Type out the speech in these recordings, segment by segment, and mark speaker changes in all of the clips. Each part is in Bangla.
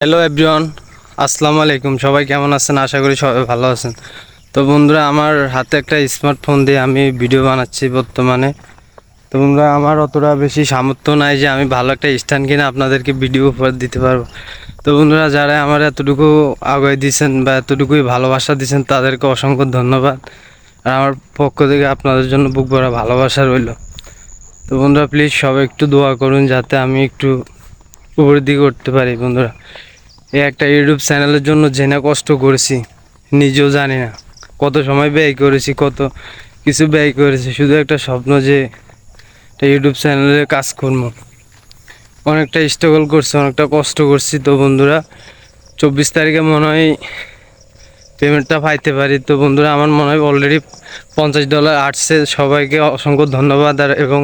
Speaker 1: হ্যালো এভরিওয়ান, আসসালামু আলাইকুম। সবাই কেমন আছেন? আশা করি সবাই ভালো আছেন। তো বন্ধুরা, আমার হাতে একটা স্মার্টফোন দিয়ে আমি ভিডিও বানাচ্ছি বর্তমানে। তো বন্ধুরা, আমার অতটা বেশি সামর্থ্য নাই যে আমি ভালো একটা স্ট্যান্ড কিনে আপনাদেরকে ভিডিও উপহার দিতে পারবো। তো বন্ধুরা, যারা আমার এতটুকু আগে দিয়েছেন বা এতটুকুই ভালোবাসা দিয়েছেন তাদেরকে অসংখ্য ধন্যবাদ। আর আমার পক্ষ থেকে আপনাদের জন্য বুক ভরা ভালোবাসা রইল। তো বন্ধুরা, প্লিজ সবাই একটু দোয়া করুন যাতে আমি একটু উপরের দিকে উঠতে পারি। বন্ধুরা, এই একটা ইউটিউব চ্যানেলের জন্য যে না কষ্ট করেছি নিজেও জানি না, কত সময় ব্যয় করেছি, কত কিছু ব্যয় করেছি, শুধু একটা স্বপ্ন যে একটা ইউটিউব চ্যানেলে কাজ করবো। অনেকটা স্ট্রাগল করছি, অনেকটা কষ্ট করছি। তো বন্ধুরা, 24 তারিখে মনে হয় পেমেন্টটা পাইতে পারি। তো বন্ধুরা, আমার মনে হয় অলরেডি $50 আসছে। সবাইকে অসংখ্য ধন্যবাদ আর এবং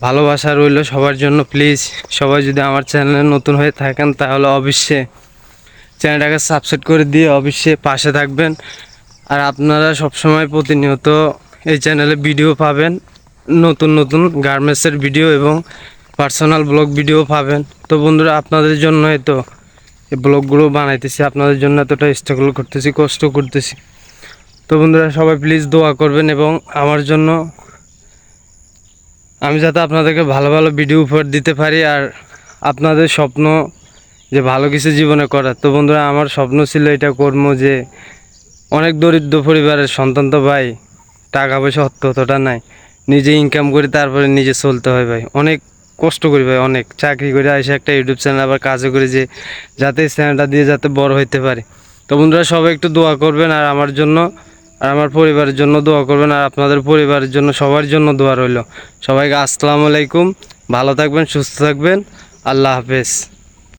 Speaker 1: ভালোবাসা রইল সবার জন্য। প্লিজ সবাই যদি আমার চ্যানেলে নতুন হয়ে থাকেন তাহলে অবশ্যই চ্যানেলটাকে সাবস্ক্রাইব করে দিয়ে অবশ্যই পাশে থাকবেন। আর আপনারা সবসময় প্রতিনিয়ত এই চ্যানেলে ভিডিও পাবেন, নতুন নতুন গার্মেন্টসের ভিডিও এবং পার্সোনাল ব্লগ ভিডিও পাবেন। তো বন্ধুরা, আপনাদের জন্যই তো এই ব্লগগুলো বানাইতেছি, আপনাদের জন্য এতটা স্ট্রাগল করতেছি, কষ্ট করতেছি। তো বন্ধুরা, সবাই প্লিজ দোয়া করবেন এবং আমার জন্য, আমি যাতে আপনাদেরকে ভালো ভালো ভিডিও উপহার দিতে পারি। আর আপনাদের স্বপ্ন যে ভালো কিছু জীবনে করার। তো বন্ধুরা, আমার স্বপ্ন ছিল এটা কর্ম যে অনেক দরিদ্র পরিবারের সন্তান তো ভাই, টাকা পয়সা অতটা নাই, নিজে ইনকাম করি তারপরে নিজে চলতে হয় ভাই। অনেক কষ্ট করি ভাই, অনেক চাকরি করে এসে একটা ইউটিউব চ্যানেল আবার কাজও করি যে যাতে এই চ্যানেলটা দিয়ে যাতে বড় হইতে পারে। তো বন্ধুরা, সবাই একটু দোয়া করবেন আর আমার জন্য আর আমার পরিবারের জন্য দোয়া করবেন। আর আপনাদের পরিবারের জন্য, সবার জন্য দোয়া রইল। সবাইকে আসসালামু আলাইকুম, ভালো থাকবেন, সুস্থ থাকবেন, আল্লাহ হাফেজ।